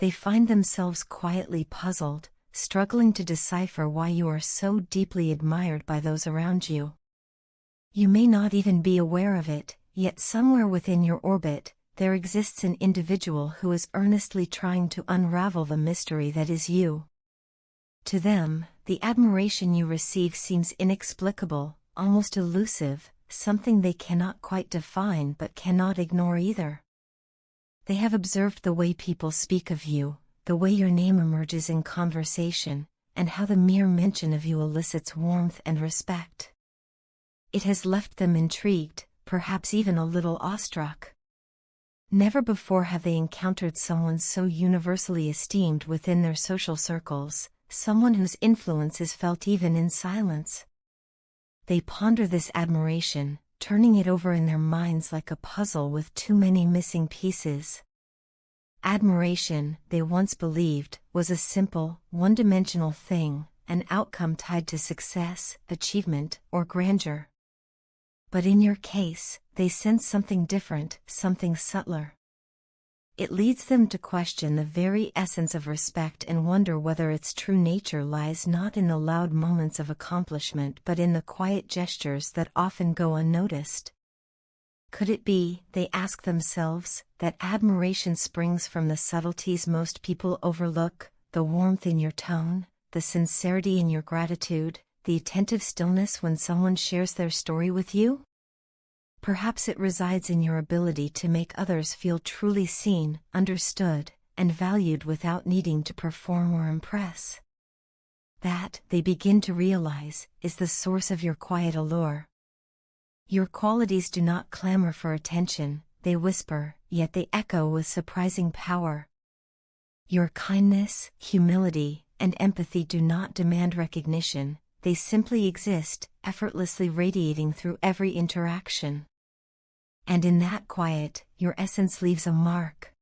they find themselves quietly puzzled, struggling to decipher why you are so deeply admired by those around you. You may not even be aware of it, yet somewhere within your orbit, there exists an individual who is earnestly trying to unravel the mystery that is you. To them, the admiration you receive seems inexplicable, almost elusive, something they cannot quite define but cannot ignore either. They have observed the way people speak of you, the way your name emerges in conversation, and how the mere mention of you elicits warmth and respect. It has left them intrigued, perhaps even a little awestruck. Never before have they encountered someone so universally esteemed within their social circles, someone whose influence is felt even in silence. They ponder this admiration, turning it over in their minds like a puzzle with too many missing pieces. Admiration, they once believed, was a simple, one-dimensional thing, an outcome tied to success, achievement, or grandeur. But in your case, they sense something different, something subtler. It leads them to question the very essence of respect and wonder whether its true nature lies not in the loud moments of accomplishment but in the quiet gestures that often go unnoticed. Could it be, they ask themselves, that admiration springs from the subtleties most people overlook, the warmth in your tone, the sincerity in your gratitude, the attentive stillness when someone shares their story with you? Perhaps it resides in your ability to make others feel truly seen, understood, and valued without needing to perform or impress. That, they begin to realize, is the source of your quiet allure. Your qualities do not clamor for attention, they whisper, yet they echo with surprising power. Your kindness, humility, and empathy do not demand recognition, they simply exist, effortlessly radiating through every interaction. And in that quiet, your essence leaves a mark.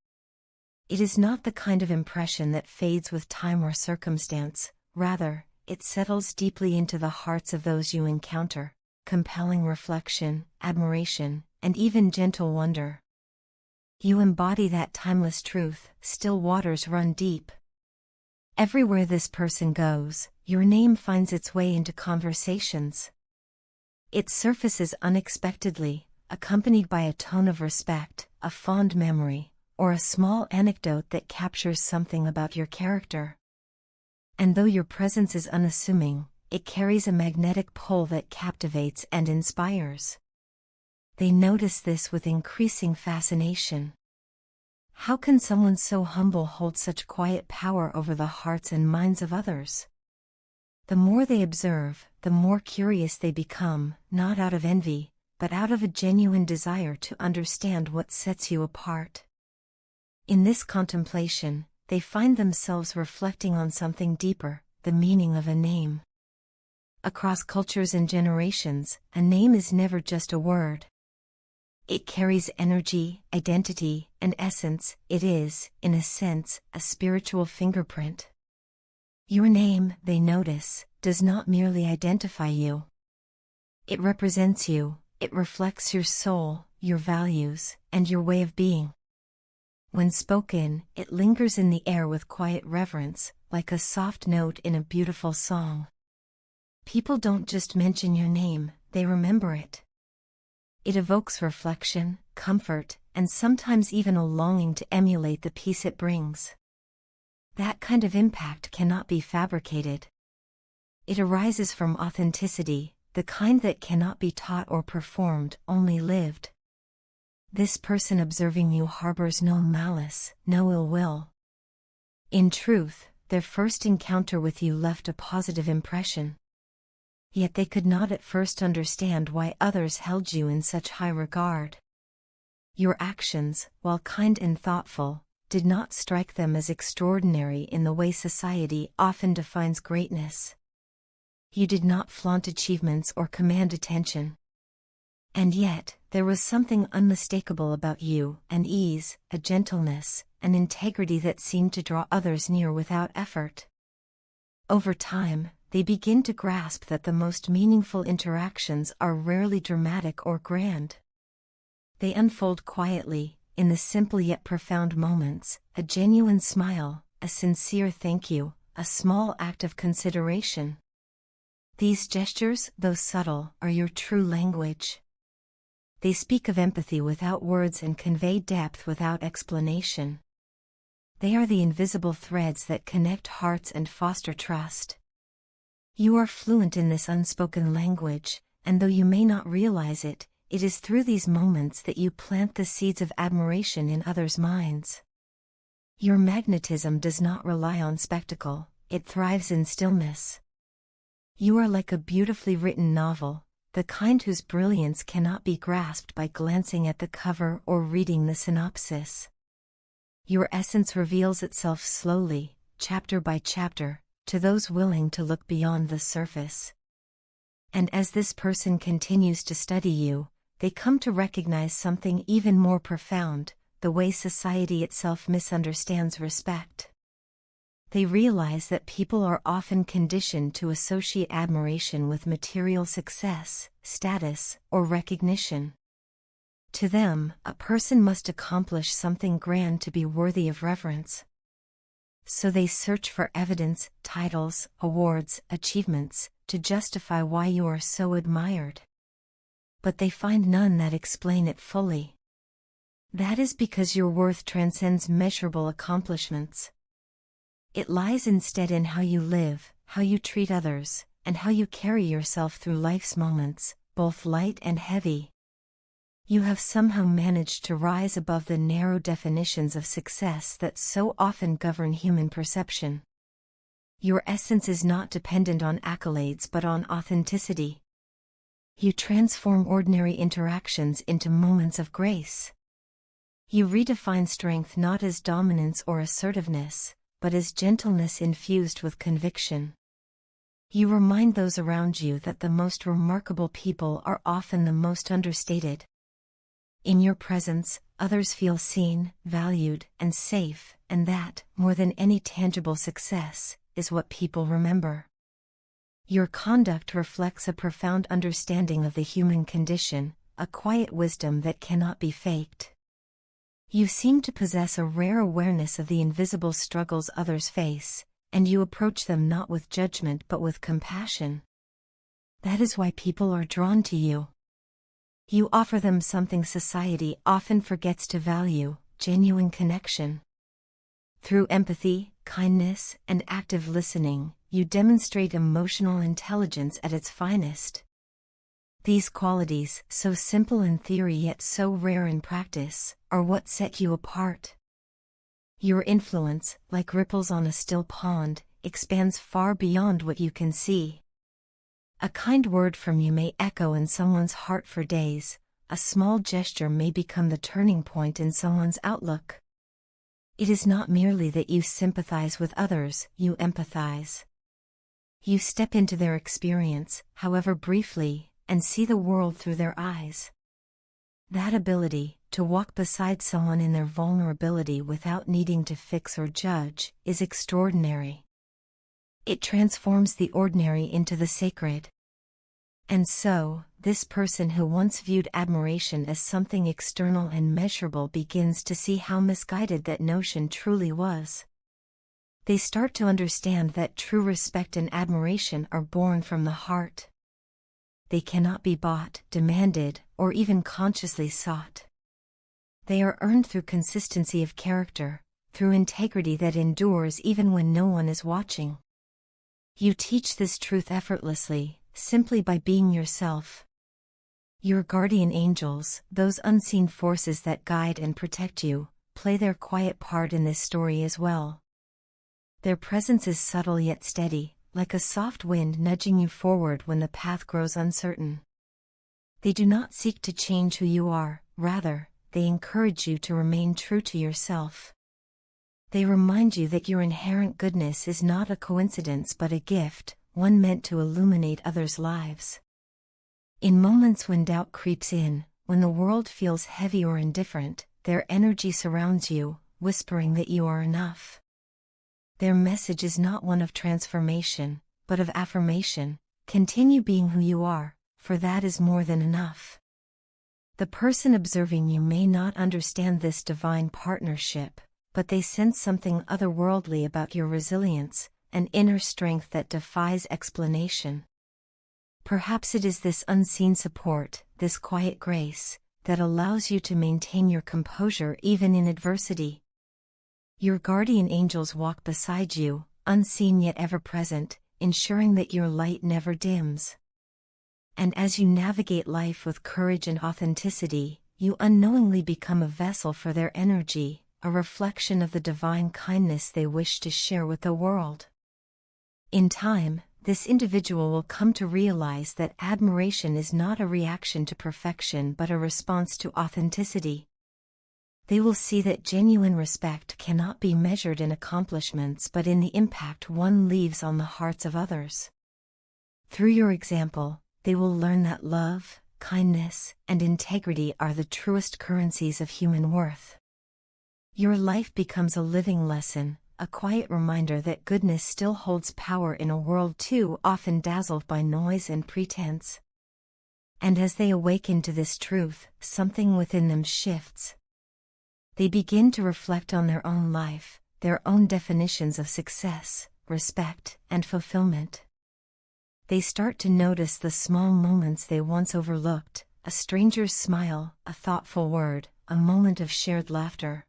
It is not the kind of impression that fades with time or circumstance, rather, it settles deeply into the hearts of those you encounter, compelling reflection, admiration, and even gentle wonder. You embody that timeless truth, still waters run deep. Everywhere this person goes, your name finds its way into conversations. It surfaces unexpectedly, accompanied by a tone of respect, a fond memory, or a small anecdote that captures something about your character. And though your presence is unassuming, it carries a magnetic pull that captivates and inspires. They notice this with increasing fascination. How can someone so humble hold such quiet power over the hearts and minds of others? The more they observe, the more curious they become, not out of envy, but out of a genuine desire to understand what sets you apart. In this contemplation, they find themselves reflecting on something deeper, the meaning of a name. Across cultures and generations, a name is never just a word. It carries energy, identity, and essence. It is, in a sense, a spiritual fingerprint. Your name, they notice, does not merely identify you. It represents you. It reflects your soul, your values, and your way of being. When spoken, it lingers in the air with quiet reverence, like a soft note in a beautiful song. People don't just mention your name, they remember it. It evokes reflection, comfort, and sometimes even a longing to emulate the peace it brings. That kind of impact cannot be fabricated. It arises from authenticity, the kind that cannot be taught or performed, only lived. This person observing you harbors no malice, no ill will. In truth, their first encounter with you left a positive impression. Yet they could not at first understand why others held you in such high regard. Your actions, while kind and thoughtful, did not strike them as extraordinary in the way society often defines greatness. You did not flaunt achievements or command attention. And yet, there was something unmistakable about you, an ease, a gentleness, an integrity that seemed to draw others near without effort. Over time, they begin to grasp that the most meaningful interactions are rarely dramatic or grand. They unfold quietly, in the simple yet profound moments, a genuine smile, a sincere thank you, a small act of consideration. These gestures, though subtle, are your true language. They speak of empathy without words and convey depth without explanation. They are the invisible threads that connect hearts and foster trust. You are fluent in this unspoken language, and though you may not realize it, it is through these moments that you plant the seeds of admiration in others' minds. Your magnetism does not rely on spectacle, it thrives in stillness. You are like a beautifully written novel, the kind whose brilliance cannot be grasped by glancing at the cover or reading the synopsis. Your essence reveals itself slowly, chapter by chapter, to those willing to look beyond the surface. And as this person continues to study you, they come to recognize something even more profound, the way society itself misunderstands respect. They realize that people are often conditioned to associate admiration with material success, status, or recognition. To them, a person must accomplish something grand to be worthy of reverence. So they search for evidence, titles, awards, achievements, to justify why you are so admired. But they find none that explain it fully. That is because your worth transcends measurable accomplishments. It lies instead in how you live, how you treat others, and how you carry yourself through life's moments, both light and heavy. You have somehow managed to rise above the narrow definitions of success that so often govern human perception. Your essence is not dependent on accolades but on authenticity. You transform ordinary interactions into moments of grace. You redefine strength not as dominance or assertiveness, but as gentleness infused with conviction. You remind those around you that the most remarkable people are often the most understated. In your presence, others feel seen, valued, and safe, and that, more than any tangible success, is what people remember. Your conduct reflects a profound understanding of the human condition, a quiet wisdom that cannot be faked. You seem to possess a rare awareness of the invisible struggles others face, and you approach them not with judgment but with compassion. That is why people are drawn to you. You offer them something society often forgets to value: genuine connection. Through empathy, kindness, and active listening, you demonstrate emotional intelligence at its finest. These qualities, so simple in theory yet so rare in practice, are what set you apart. Your influence, like ripples on a still pond, expands far beyond what you can see. A kind word from you may echo in someone's heart for days, a small gesture may become the turning point in someone's outlook. It is not merely that you sympathize with others, you empathize. You step into their experience, however briefly, and see the world through their eyes. That ability, to walk beside someone in their vulnerability without needing to fix or judge, is extraordinary. It transforms the ordinary into the sacred. And so, this person who once viewed admiration as something external and measurable begins to see how misguided that notion truly was. They start to understand that true respect and admiration are born from the heart. They cannot be bought, demanded, or even consciously sought. They are earned through consistency of character, through integrity that endures even when no one is watching. You teach this truth effortlessly, simply by being yourself. Your guardian angels, those unseen forces that guide and protect you, play their quiet part in this story as well. Their presence is subtle yet steady, like a soft wind nudging you forward when the path grows uncertain. They do not seek to change who you are, rather, they encourage you to remain true to yourself. They remind you that your inherent goodness is not a coincidence but a gift, one meant to illuminate others' lives. In moments when doubt creeps in, when the world feels heavy or indifferent, their energy surrounds you, whispering that you are enough. Their message is not one of transformation, but of affirmation: continue being who you are, for that is more than enough. The person observing you may not understand this divine partnership, but they sense something otherworldly about your resilience, an inner strength that defies explanation. Perhaps it is this unseen support, this quiet grace, that allows you to maintain your composure even in adversity. Your guardian angels walk beside you, unseen yet ever present, ensuring that your light never dims. And as you navigate life with courage and authenticity, you unknowingly become a vessel for their energy, a reflection of the divine kindness they wish to share with the world. In time, this individual will come to realize that admiration is not a reaction to perfection but a response to authenticity. They will see that genuine respect cannot be measured in accomplishments but in the impact one leaves on the hearts of others. Through your example, they will learn that love, kindness, and integrity are the truest currencies of human worth. Your life becomes a living lesson, a quiet reminder that goodness still holds power in a world too often dazzled by noise and pretense. And as they awaken to this truth, something within them shifts. They begin to reflect on their own life, their own definitions of success, respect, and fulfillment. They start to notice the small moments they once overlooked, a stranger's smile, a thoughtful word, a moment of shared laughter.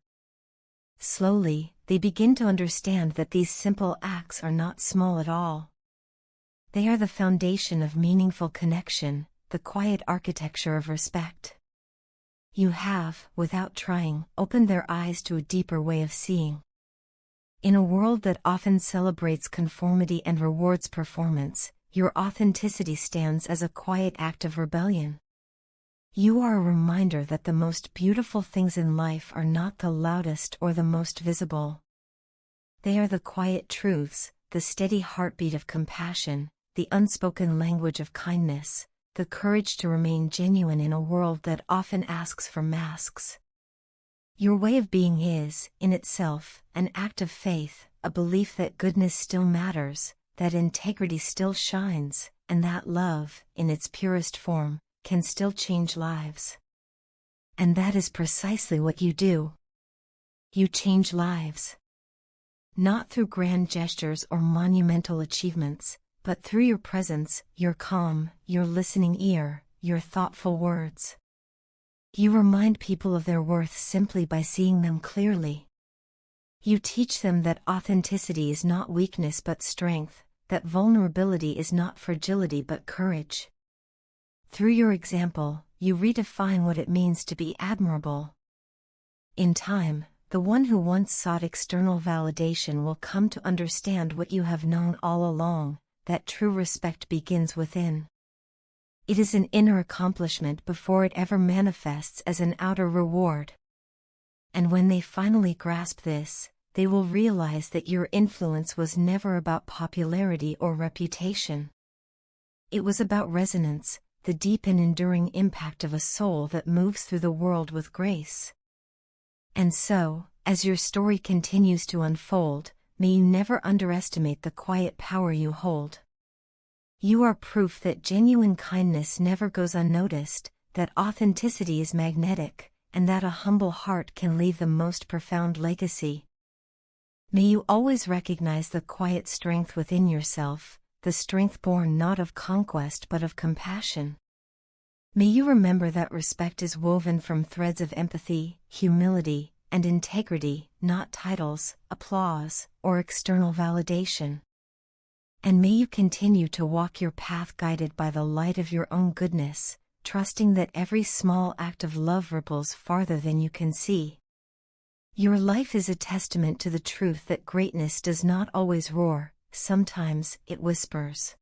Slowly, they begin to understand that these simple acts are not small at all. They are the foundation of meaningful connection, the quiet architecture of respect. You have, without trying, opened their eyes to a deeper way of seeing. In a world that often celebrates conformity and rewards performance, your authenticity stands as a quiet act of rebellion. You are a reminder that the most beautiful things in life are not the loudest or the most visible. They are the quiet truths, the steady heartbeat of compassion, the unspoken language of kindness, the courage to remain genuine in a world that often asks for masks. Your way of being is, in itself, an act of faith, a belief that goodness still matters, that integrity still shines, and that love, in its purest form, can still change lives. And that is precisely what you do. You change lives. Not through grand gestures or monumental achievements, but through your presence, your calm, your listening ear, your thoughtful words. You remind people of their worth simply by seeing them clearly. You teach them that authenticity is not weakness but strength, that vulnerability is not fragility but courage. Through your example, you redefine what it means to be admirable. In time, the one who once sought external validation will come to understand what you have known all along, that true respect begins within. It is an inner accomplishment before it ever manifests as an outer reward. And when they finally grasp this, they will realize that your influence was never about popularity or reputation. It was about resonance, the deep and enduring impact of a soul that moves through the world with grace. And so, as your story continues to unfold, may you never underestimate the quiet power you hold. You are proof that genuine kindness never goes unnoticed, that authenticity is magnetic, and that a humble heart can leave the most profound legacy. May you always recognize the quiet strength within yourself, the strength born not of conquest but of compassion. May you remember that respect is woven from threads of empathy, humility, and integrity, not titles, applause, or external validation. And may you continue to walk your path guided by the light of your own goodness, trusting that every small act of love ripples farther than you can see. Your life is a testament to the truth that greatness does not always roar, sometimes it whispers.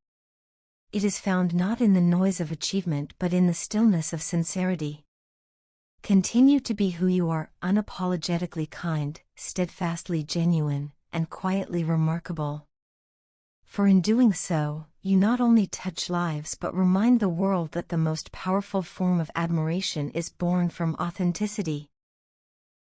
It is found not in the noise of achievement but in the stillness of sincerity. Continue to be who you are, unapologetically kind, steadfastly genuine, and quietly remarkable. For in doing so, you not only touch lives but remind the world that the most powerful form of admiration is born from authenticity.